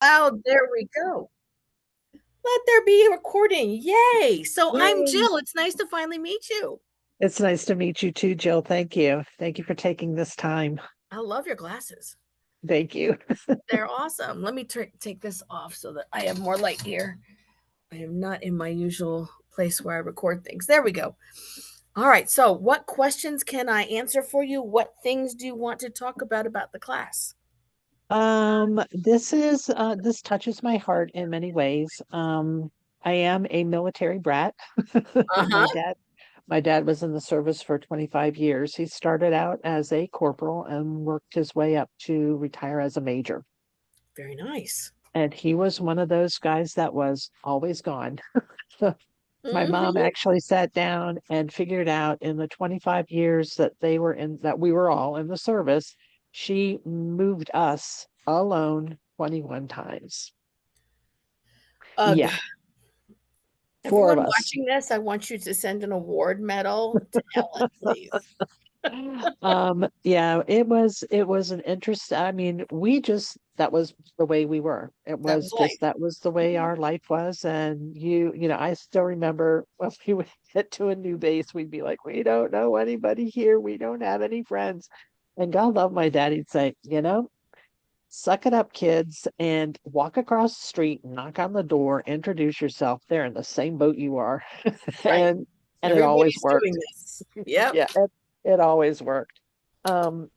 Oh, there we go. Let there be a recording. Yay. So I'm Yay. Jill. It's nice to finally meet you. It's nice to meet you too, Jill. Thank you. Thank you for taking this time. I love your glasses. Thank you. They're awesome. Let me take this off so that I have more light here. I am not in my usual place where I record things. There we go. All right. So, what questions can I answer for you? What things do you want to talk about the class? This touches my heart in many ways. I am a military brat. Uh-huh. My dad, my dad was in the service for 25 years. He started out as a corporal and worked his way up to retire as a major. Very nice. And he was one of those guys that was always gone. My mom Hmm. actually sat down and figured out in the 25 years that we were all in the service, she moved us alone 21 times. Ugh. Yeah, four of Everyone us. watching this, I want you to send an award medal to Ellen, please. Yeah, it was an interest. I mean, we just that was the way we were. It That was was just life. that was the way Mhm. our life was. And I still remember when we would get to a new base, we'd be like, we don't know anybody here. We don't have any friends. And God love my dad, he'd say, suck it up, kids, and walk across the street, knock on the door, introduce yourself. They're in the same boat you are. Right. And it always Everybody's doing worked. this. Yep. Yeah, it always worked. And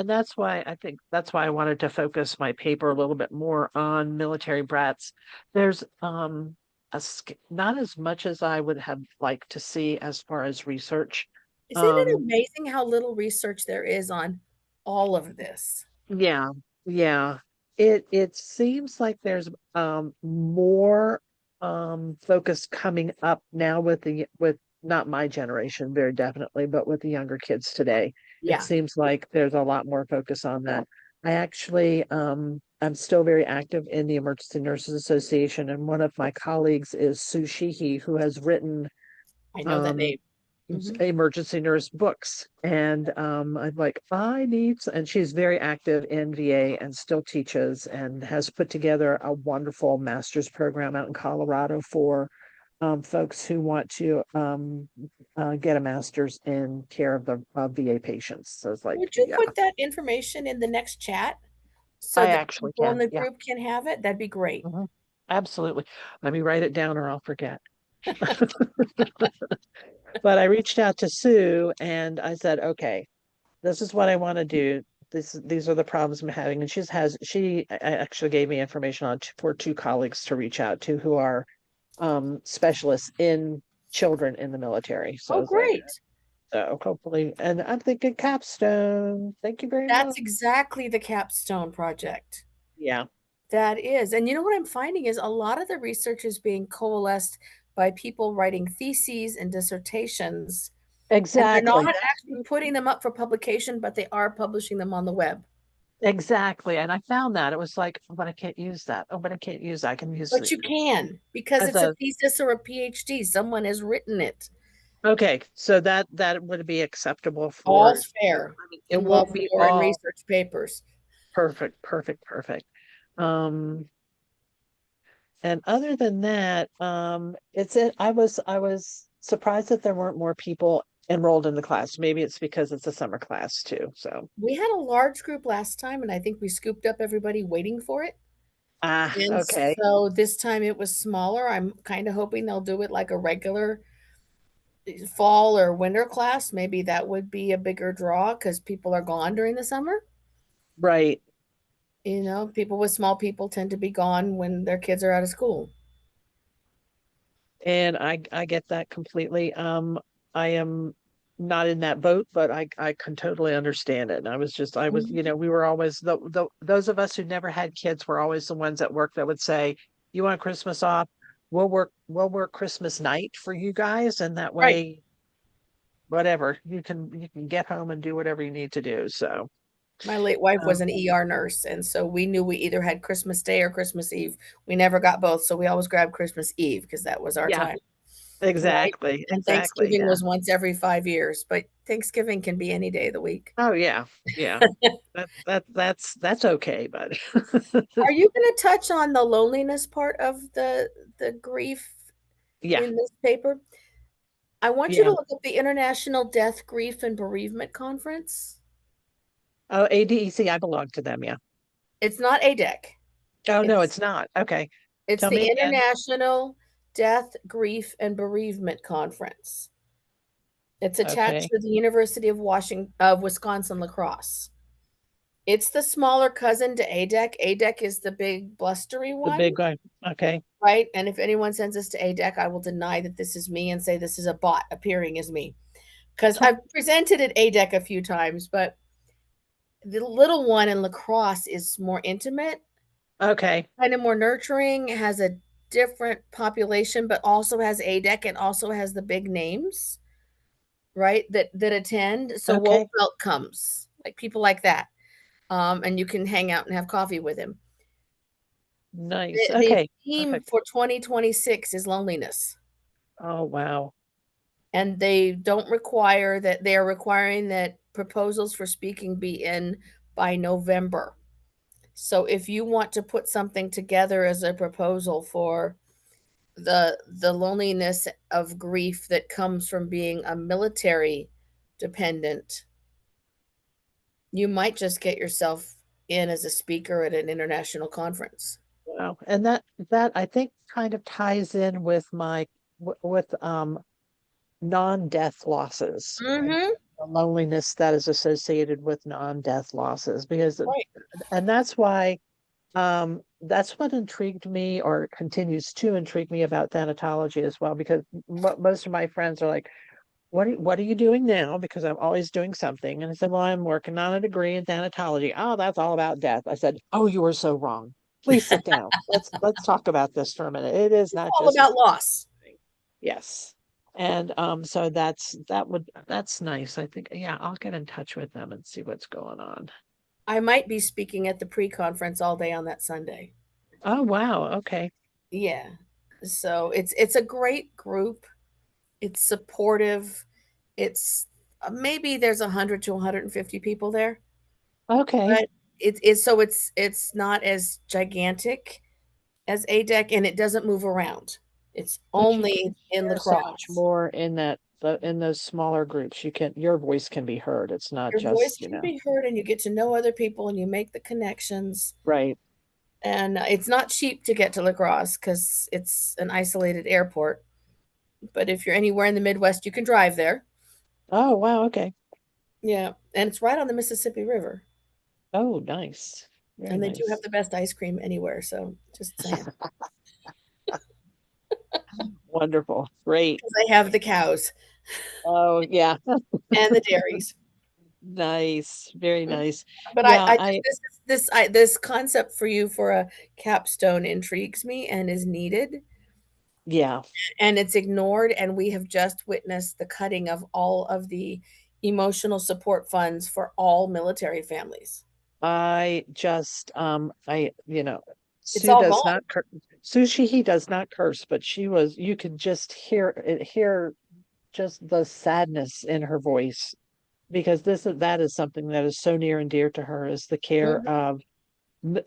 that's why I wanted to focus my paper a little bit more on military brats. There's not as much as I would have liked to see as far as research. Isn't it Um, amazing how little research there is on all of this? yeah, yeah. It seems like there's more focus coming up now with not my generation, very definitely, but with the younger kids today. It Yeah. seems like there's a lot more focus on that. I'm still very active in the Emergency Nurses Association, and one of my colleagues is Sue Sheehy, who has written I know that um name. Hmm. emergency nurse books. And I'm like, and she's very active in VA and still teaches and has put together a wonderful master's program out in Colorado for folks who want to get a master's in care of the VA patients. So it's like, Would you yeah, put that information in the next chat so I that actually people in can. the Yeah, group can have it? That'd be great. mhm, absolutely. Let me write it down or I'll forget. But I reached out to Sue and I said, okay, this is what I want to do. These are the problems I'm having. And she actually gave me information for two colleagues to reach out to who are specialists in children in the military. So Oh, it's like, great. so hopefully, and I'm thinking capstone. Thank you very That's much. exactly the capstone project. Yeah, That is. And you know what I'm finding is a lot of the research is being coalesced by people writing theses and dissertations, and they're not exactly. actually putting them up for publication, but they are publishing them on the web. Exactly. And I found that it was like, oh, but I can't use that. Oh, but I can't use that. I can use But it you can because as it's a a thesis or a PhD. Someone has written it. okay. So that would be acceptable for, All's fair I mean, it in love, won't be war, and all research papers. perfect, perfect, perfect. Um, and other than that, I was surprised that there weren't more people enrolled in the class. Maybe it's because it's a summer class too. So We had a large group last time, and I think we scooped up everybody waiting for it. And okay. so this time it was smaller. I'm kind of hoping they'll do it like a regular fall or winter class. Maybe that would be a bigger draw because people are gone during the summer. Right. You know, people with small people tend to be gone when their kids are out of school. And I get that completely. I am not in that boat, but I can totally understand it. And I was, Mhm. we were always those of us who never had kids were always the ones at work that would say, "You want Christmas off? We'll work Christmas night for you guys, and that Right. way, whatever you can get home and do whatever you need to do." So, My late wife was um, an ER nurse, and so we knew we either had Christmas Day or Christmas Eve. We never got both, so we always grabbed Christmas Eve because that was our yeah, time, right? exactly, And exactly, Thanksgiving yeah, was once every 5 years, but Thanksgiving can be any day of the week. Oh yeah, yeah. That's okay, but Are you going to touch on the loneliness part of the grief yeah, in this paper? I want you to yeah. look up the International Death, Grief, and Bereavement Conference. Oh, ADEC, I belong to them, yeah. It's not ADEC. Oh no, It's it's not. Okay. it's Tell the me again. International Death, Grief, and Bereavement Conference. It's attached Okay. to the University of Wisconsin La Crosse. It's the smaller cousin to ADEC. ADEC is the big blustery The one, big guy. Okay. right? And if anyone sends this to ADEC, I will deny that this is me and say this is a bot appearing as me. Because I've presented at ADEC a few times, but the little one in La Crosse is more intimate, Okay. kind of more nurturing, has a different population, but also has ADEC and also has the big names, right? That attend. So Okay. Wolfelt comes, like people like that. And you can hang out and have coffee with him. Nice. The Okay. theme Perfect. for 2026 is loneliness. Oh wow. And they don't require that they are requiring that proposals for speaking be in by November. So if you want to put something together as a proposal for the loneliness of grief that comes from being a military dependent, you might just get yourself in as a speaker at an international conference. Wow. And that I think kind of ties in with my with non-death losses and Mhm. the loneliness that is associated with non-death losses because Right. and that's what intrigued me or continues to intrigue me about thanatology as well because most of my friends are like what are you doing now? Because I'm always doing something. And I said, well, I'm working on a degree in thanatology. Oh, that's all about death. I said, oh, you are so wrong. Please sit down. Let's talk about this for a minute. It is It's not all just a about loss. thing. Yes. And so that's nice. I think yeah, I'll get in touch with them and see what's going on. I might be speaking at the pre-conference all day on that Sunday. Oh wow. Okay. Yeah. So it's a great group. It's supportive. It's maybe there's 100 to 150 people there, Okay. but it's not as gigantic as ADEC and it doesn't move around. It's But you can only in La share so much Crosse. more in in those smaller groups. Your voice can be heard. It's not Your voice just, can be heard and you get to know other people and you make the connections. right. And it's not cheap to get to La Crosse because it's an isolated airport. But if you're anywhere in the Midwest, you can drive there. Oh, wow. Okay. Yeah, and it's right on the Mississippi River, Oh, nice. Very and they do have nice. the best ice cream anywhere, so just saying. Wonderful. Great. 'Cause they have the cows Oh, yeah. and the dairies. Nice. Very Mm, nice. but Yeah, I just I this concept for you for a capstone intrigues me and is needed, yeah. and it's ignored, and we have just witnessed the cutting of all of the emotional support funds for all military families. I It's Sue all does gone. not cur Sushi, he does not curse, but you could just hear just the sadness in her voice because that is something that is so near and dear to her is the care Mhm.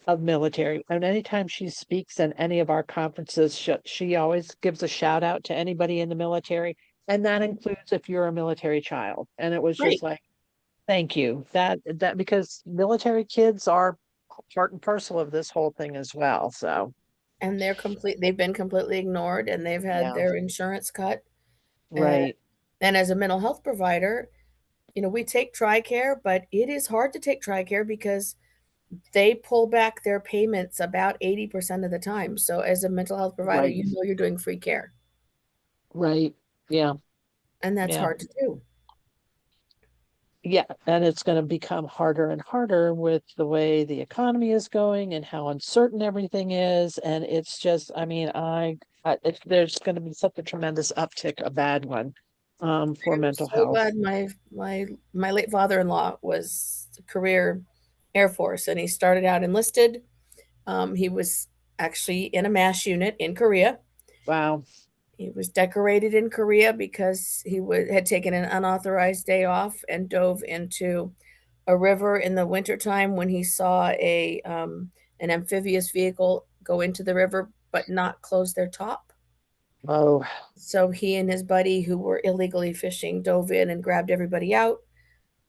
of military. And anytime she speaks in any of our conferences, she always gives a shout out to anybody in the military, and that includes if you're a military child. And it was Right. just like, thank you. That because military kids are part and parcel of this whole thing as well. So And they've been completely ignored and they've had yeah, their insurance cut. And right, and as a mental health provider, we take TRICARE, but it is hard to take TRICARE because they pull back their payments about 80% of the time. So as a mental health provider, right, you know you're doing free care, right. Yeah, and that's yeah. hard to do. Yeah, and it's going to become harder and harder with the way the economy is going and how uncertain everything is. And it's just, I mean, there's going to be such a tremendous uptick, a bad one, for I'm mental so health. glad my late father-in-law was a career Air Force, and he started out enlisted. He was actually in a MASH unit in Korea. Wow. He was decorated in Korea because had taken an unauthorized day off and dove into a river in the wintertime when he saw an amphibious vehicle go into the river but not close their top. Oh, So he and his buddy, who were illegally fishing, dove in and grabbed everybody out.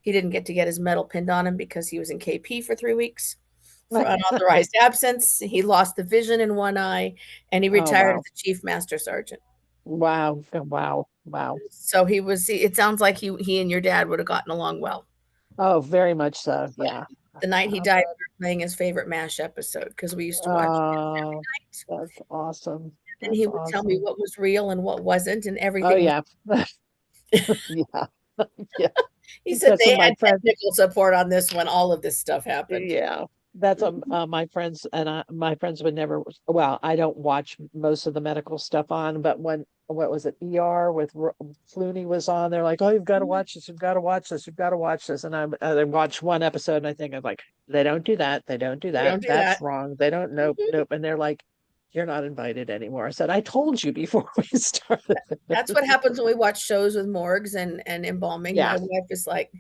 He didn't get to get his medal pinned on him because he was in KP for 3 weeks for unauthorized absence. He lost the vision in one eye, and he oh retired as wow. a chief master sergeant. Wow. Wow. Wow. So he was. It sounds like he and your dad would have gotten along well. Oh, very much so. Yeah. The night he Uh, died, but, we were playing his favorite MASH episode because we used to watch it oh, every night, that's awesome. and he That's would tell me awesome. what was real and what wasn't, and Oh everything was. yeah. Yeah. Yeah. He said That's they what had my friend. technical support on this when all of this stuff happened. Yeah, that's Mhm. my friends and my friends would never. Well, I don't watch most of the medical stuff on, but when what was it, ER with Clooney was on, they're like, "Oh, you've got to watch this, you've got to watch this, you've got to watch this," and I watched one episode and I think I'm like, they don't do that, they don't do We that, don't do that's that. wrong, they don't, nope, Mhm. nope, and they're like, "You're not invited anymore." I said, "I told you before we started." That's what happens when we watch shows with morgues and embalming. Yeah, My wife is like,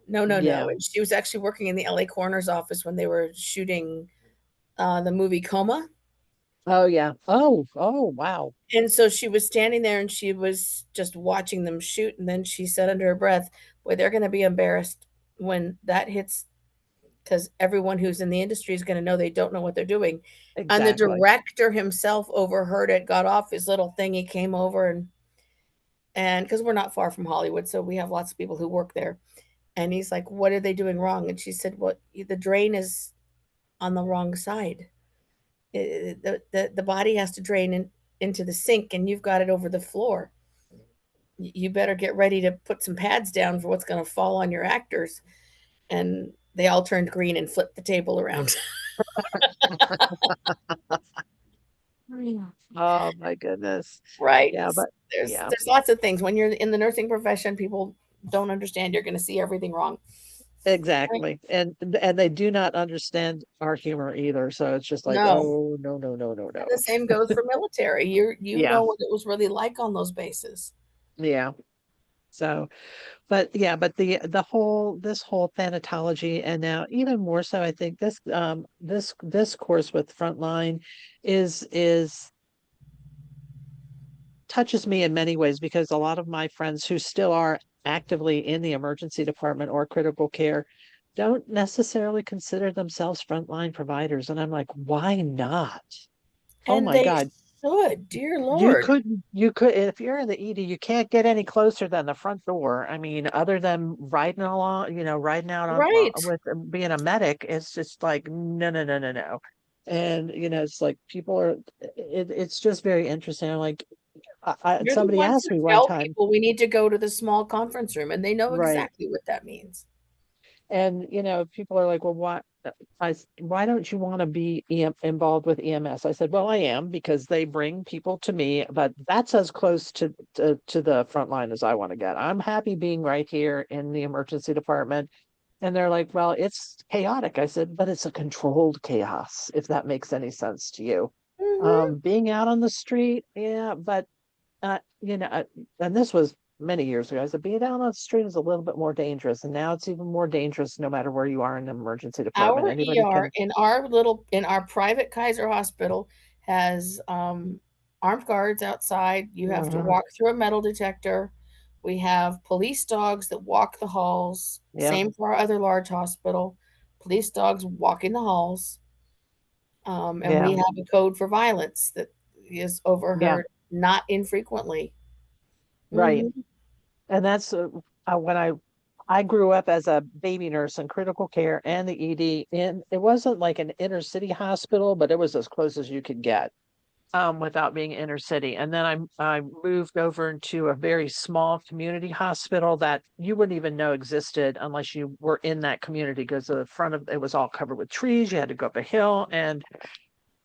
"No, no, no." yeah. And she was actually working in the LA coroner's office when they were shooting the movie Coma. Oh yeah. Oh wow. And so she was standing there and she was just watching them shoot. And then she said under her breath, "Boy, they're going to be embarrassed when that hits because everyone who's in the industry is going to know they don't know what they're doing." And the Exactly. director himself overheard it, got off his little thing. He came over and because we're not far from Hollywood, so we have lots of people who work there. And he's like, "What are they doing wrong?" And she said, "Well, the drain is on the wrong side. The body has to drain into the sink, and you've got it over the floor. You better get ready to put some pads down for what's going to fall on your actors." And they all turned green and flipped the table around. Oh my goodness. Right? Yeah, but yeah, There's lots of things when you're in the nursing profession. People don't understand. You're going to see everything wrong. Right? exactly. And they do not understand our humor either. So it's just like, No. oh no, no, no, no, And no. the same goes for military. You Yeah, know what it was really like on those bases. yeah. So, but yeah, but the whole this whole thanatology and now even more so, I think this course with Frontline is touches me in many ways because a lot of my friends who still are actively in the emergency department or critical care don't necessarily consider themselves frontline providers. And I'm like, why not? Oh And my they God. should, dear Lord. You could, if you're in the ED, you can't get any closer than the front door. I mean, other than riding along, riding out on Right. with being a medic, it's just like, no, no, no, no, no. And, it's like people are, it's just very interesting. I'm like, You're the somebody ones asked who me one tell time, people we need to go to the small conference room, and they know right? exactly what that means. And people are like, well, why don't you want to be involved with EMS? I said, well, I am because they bring people to me, but that's as close to the front line as I want to get. I'm happy being right here in the emergency department. And they're like, well, it's chaotic. I said, but it's a controlled chaos, if that makes any sense to you. Mhm. Being out on the street, yeah, but and this was many years ago. I said, being out on the street is a little bit more dangerous, and now it's even more dangerous no matter where you are in the emergency department. Our Anybody ER can. in our private Kaiser hospital has armed guards outside. You have to Mhm. walk through a metal detector. We have police dogs that walk the halls. Yeah, Same for our other large hospital. Police dogs walk in the halls. And yeah, we have a code for violence that is yeah, overheard not infrequently. right. Mhm. And that's when I grew up as a baby nurse in critical care and the ED, and it wasn't like an inner city hospital, but it was as close as you could get. Without being inner city. And then I moved over into a very small community hospital that you wouldn't even know existed unless you were in that community because the front of it was all covered with trees. You had to go up a hill. And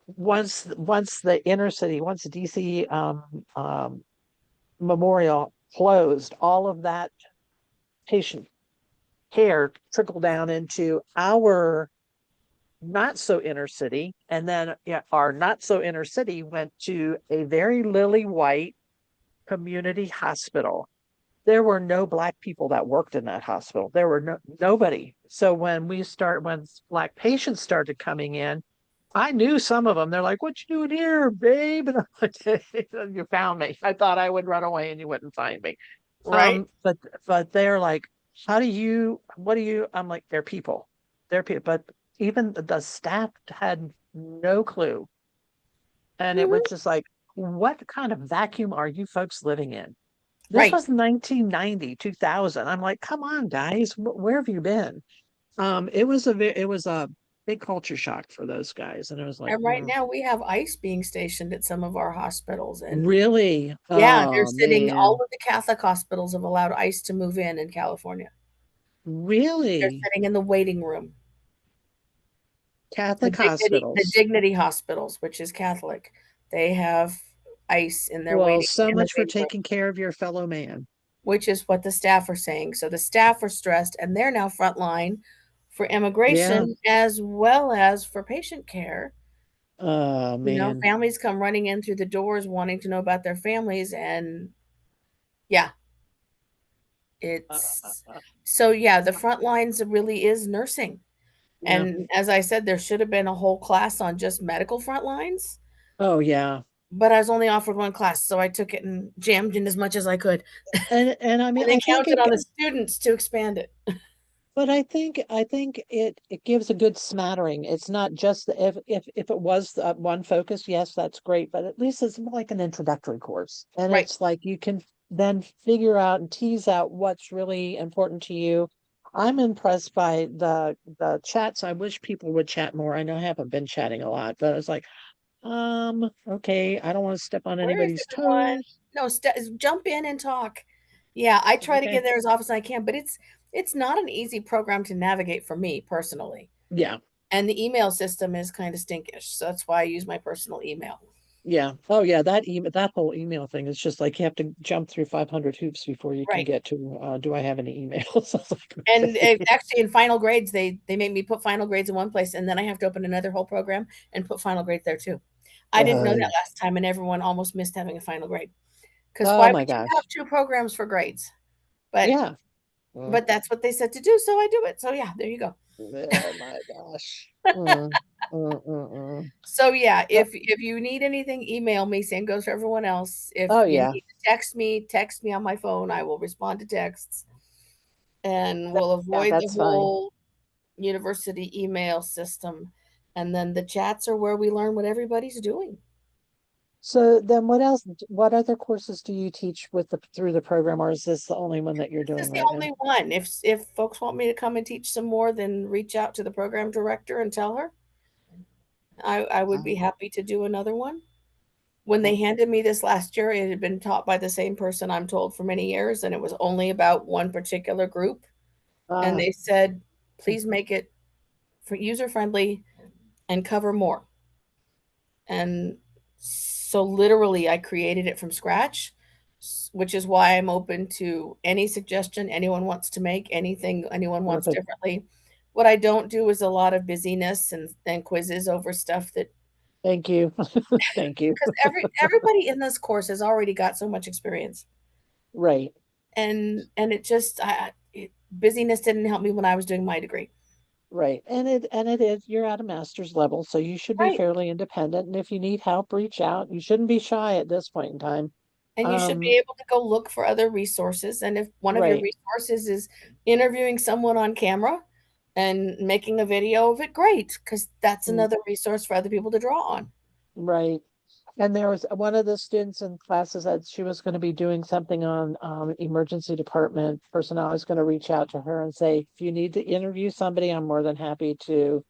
once the inner city, once the DC Memorial closed, all of that patient care trickled down into our not so inner city. And then, yeah, our not so inner city went to a very lily white community hospital. There were no Black people that worked in that hospital. There were nobody. So when Black patients started coming in, I knew some of them. They're like, "What you doing here, babe?" And I'm like, "You found me. I thought I would run away and you wouldn't find me." Right. But they're like, "How do you? What do you?" I'm like, "They're people. They're people." But even the staff had no clue, and it was Mhm. just like, "What kind of vacuum are you folks living in?" This Right. was 1990, 2000. I'm like, "Come on, guys, where have you been?" It was a big culture shock for those guys, and it was like, And right now we have ICE being stationed at some of our hospitals, and really? yeah, they're Oh sitting all man, of the Catholic hospitals have allowed ICE to move in California. They're really? sitting in the waiting room. Catholic The hospitals. Dignity hospitals, which is Catholic, they have ICE in their Well, waiting so in the much for waiting room, taking care of your fellow man. which is what the staff are saying. So the staff are stressed, and they're now frontline for Yeah. immigration as well as for patient care. Oh You know, man. families come running in through the doors wanting to know about their families, and yeah, Uh, it's so yeah, the front lines really is nursing. yeah. And as I said, there should have been a whole class on just medical front lines, Oh yeah. but I was only offered one class, so I took it and jammed in as much as I could, And I mean, and then counted on the students to expand it. but I think it gives a good smattering. It's not just if it was one focus, yes, that's great, but at least it's more like an introductory course, and Right. it's like you can then figure out and tease out what's really important to you. I'm impressed by the chats. I wish people would chat more. I know I haven't been chatting a lot, but it's like, okay, I don't want to step on Where is anybody's everyone? toes. No, jump in and talk. Yeah, I try to Okay. get there as often as I can, but it's not an easy program to navigate for me personally. Yeah. And the email system is kind of stinkish, so that's why I use my personal email. Yeah. Oh, yeah. That whole email thing is just like you have to jump through 500 hoops before you can Right. get to, do I have any emails? I was like, And okay. actually, in final grades, they make me put final grades in one place, and then I have to open another whole program and put final grades there too. I didn't know that last time, and everyone almost missed having a final grade. Because why Oh my would you have gosh. two programs for grades? But Yeah. Mm. but that's what they said to do, so I do it. So yeah, there you go. Oh my gosh. Mm, mm. So yeah, Uh, if you need anything, email me. Same goes for everyone else. If Oh you yeah. need to text me on my phone. I will respond to texts, and That, we'll yeah, avoid the that's fine. whole university email system. And then the chats are where we learn what everybody's doing. So then what else, what other courses do you teach with the through the program, or is this the only one that you're This doing is the right now? only one. If folks want me to come and teach some more, then reach out to the program director and tell her. I would be happy to do another one. When they Oh, handed me this last year, it had been taught by the same person I'm told for many years, and it was only about one particular group. And ah, they said, please make it for user friendly and cover more. And so literally I created it from scratch, which is why I'm open to any suggestion anyone wants to make, anything anyone wants perfect. differently. What I don't do is a lot of busyness and quizzes over stuff that Thank you. Thank you. because everybody in this course has already got so much experience. Right. And it just busyness didn't help me when I was doing my degree. Right. And it is you're at a master's level, so you should be Right. fairly independent. And if you need help, reach out. You shouldn't be shy at this point in time. And you should be Um, able to go look for other resources. And if one of your right. resources is interviewing someone on camera and making a video of it, great, because that's Mm, another resource for other people to draw on. right. And there was one of the students in classes that she was going to be doing something on emergency department personnel. I was going to reach out to her and say, if you need to interview somebody, I'm more than happy to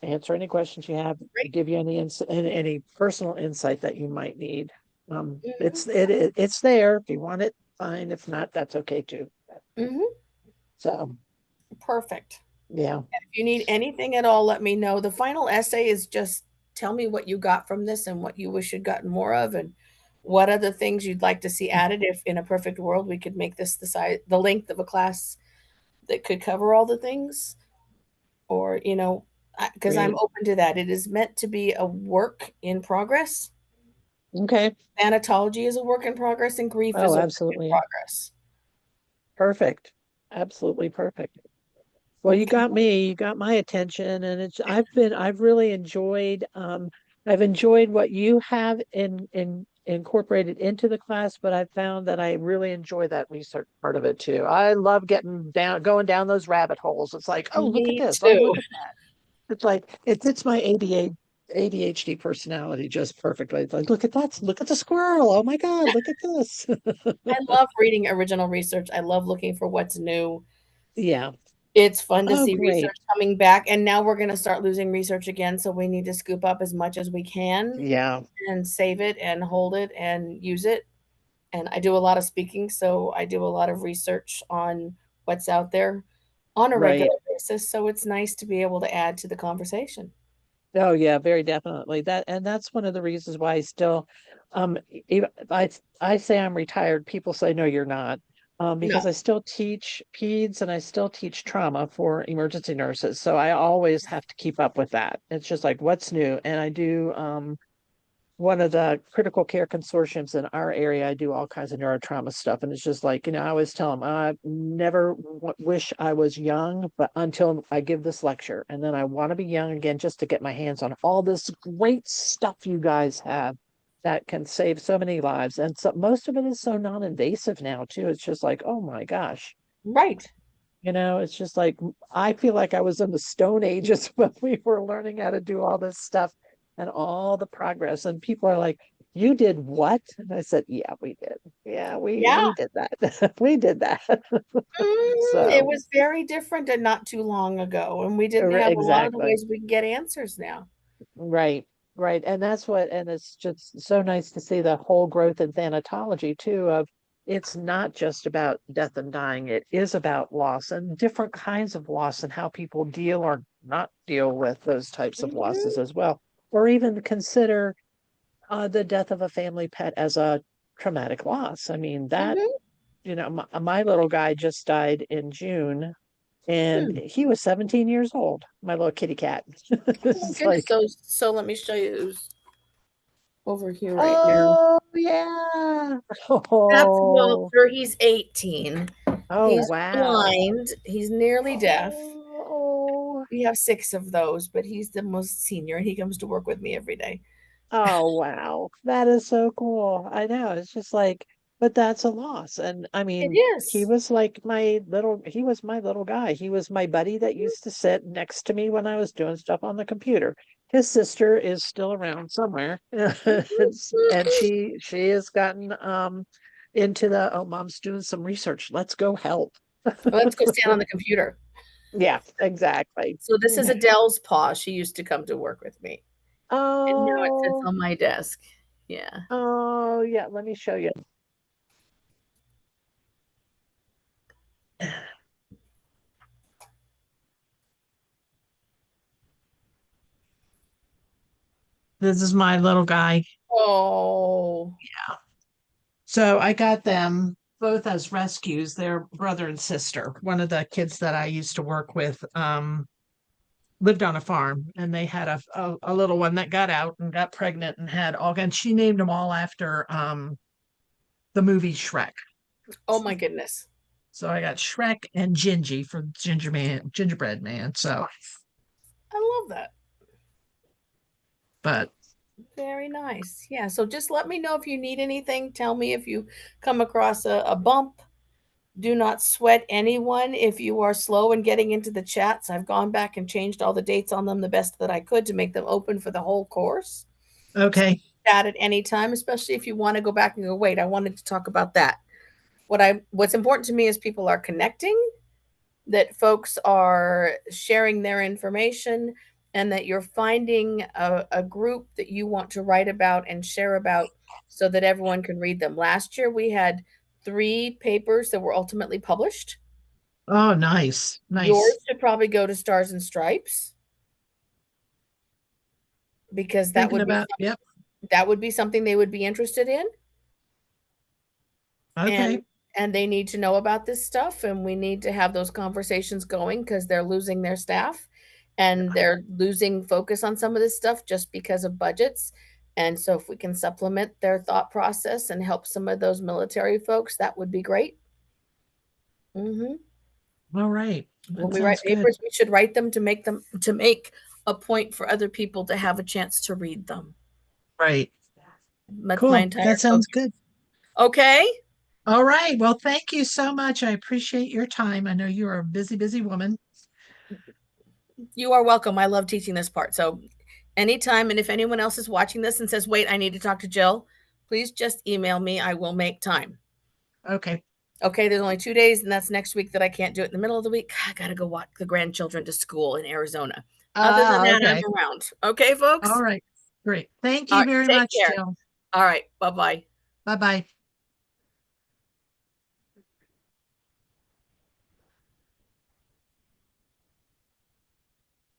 answer any questions you have, Great. give you any personal insight that you might need. Hmm. It's there. If you want it, fine. If not, that's okay too. Hmm. So Perfect. yeah, If you need anything at all, let me know. The final essay is just tell me what you got from this and what you wish you'd gotten more of, and what other things you'd like to see added. If in a perfect world we could make this the length of a class that could cover all the things, or because I'm great. open to that. It is meant to be a work in progress, Okay. Thanatology is a work in progress, and grief is Oh, a work in absolutely. progress. Perfect. Absolutely perfect. Well, you Okay. got me, you got my attention, and I've really enjoyed, I've enjoyed what you have in incorporated into the class, but I found that I really enjoy that research part of it too. I love going down those rabbit holes. It's like, oh, look at Me this. Oh, too. look at that. It's like it fits my ADHD personality just perfectly. It's like, look at that, look at the squirrel. Oh my God, look at this. I love reading original research. I love looking for what's new. Yeah. It's fun to Oh, see research great. coming back, and now we're going to start losing research again, so we need to scoop up as much as we can Yeah, and save it and hold it and use it. And I do a lot of speaking, so I do a lot of research on what's out there on a right. regular basis, so it's nice to be able to add to the conversation. Oh yeah, very definitely. That's one of the reasons why I still if I say I'm retired, people say no, you're not. No. Because I still teach peds and I still teach trauma for emergency nurses. So I always have to keep up with that. It's just like what's new. And I do one of the critical care consortiums in our area. I do all kinds of neurotrauma stuff. And it's just like, I always tell them, I never wish I was young, but until I give this lecture. And then I want to be young again just to get my hands on all this great stuff you guys have that can save so many lives. And so most of it is so non-invasive now, too. It's just like, oh my gosh. Right. It's just like I feel like I was in the Stone Ages when we were learning how to do all this stuff and all the progress. And people are like, "You did what?" And I said, "Yeah, we did. Yeah, Yeah. we did that. We did that." It So was very different and not too long ago, and we didn't have a lot of the exactly. ways we can get answers now. Right, right. And it's just so nice to see the whole growth in thanatology too, of it's not just about death and dying, it is about loss and different kinds of loss and how people deal or not deal with those types of losses Mhm, as well. Or even consider the death of a family pet as a traumatic loss. I mean, mhm. my little guy just died in June and Hmm. he was 17 years old, my little kitty cat. Oh my It's goodness. like, So let me show you who's over here right now. oh yeah. That's Oh, Walter. He's 18. oh He's wow. blind. He's nearly deaf. Oh, We have 6 of those, but he's the most senior, and he comes to work with me every day. oh wow. That is so cool. I know. It's just like, but that's a loss. And I It mean, is. he was my little guy. He was my buddy that used to sit next to me when I was doing stuff on the computer. His sister is still around somewhere. And she has gotten into the, oh, mom's doing some research. Let's go help. Let's go stand on the computer. Yeah, exactly. So this is Adele's paw. She used to come to work with me, and now it sits Oh, on my desk. Yeah. oh, yeah. Let me show you. This is my little guy. Oh. So I got them both as rescues. They're brother and sister. One of the kids that I used to work with lived on a farm, and they had a little one that got out and got pregnant and had all. And she named them all after the movie Shrek. Oh my goodness. So I got Shrek and Gingy for Gingerbread Man. So, I love that. but Very nice. Yeah. So just let me know if you need anything. Tell me if you come across a bump. Do not sweat anyone if you are slow in getting into the chats. I've gone back and changed all the dates on them the best that I could to make them open for the whole course. So okay. chat at any time, especially if you want to go back and go, wait, I wanted to talk about that. What's important to me is people are connecting, that folks are sharing their information, and that you're finding a group that you want to write about and share about so that everyone can read them. Last year we had 3 papers that were ultimately published. Oh, nice. Nice. Yours should probably go to Stars and Stripes because Thinking about, yep. that would be something they would be interested in, and Okay. they need to know about this stuff, and we need to have those conversations going because they're losing their staff and they're losing focus on some of this stuff just because of budgets, And so if we can supplement their thought process and help some of those military folks, that would be great. Hmm. All right. When That we write sounds good. papers, we should write them to make a point for other people to have a chance to read them. Right. That's my Cool. entire That sounds focus. good. Okay. All right. Well, thank you so much. I appreciate your time. I know you're a busy, busy woman. You are welcome. I love teaching this part. So anytime, and if anyone else is watching this and says, wait, I need to talk to Jill, please just email me. I will make time. Okay. Okay, there's only 2 days, and that's next week that I can't do it in the middle of the week. I got to go walk the grandchildren to school in Arizona. Other than Ah, that, okay. I'm around. Okay, All folks? right. Great. Thank All you right, very take much, care. Jill. All right, bye bye. Bye bye.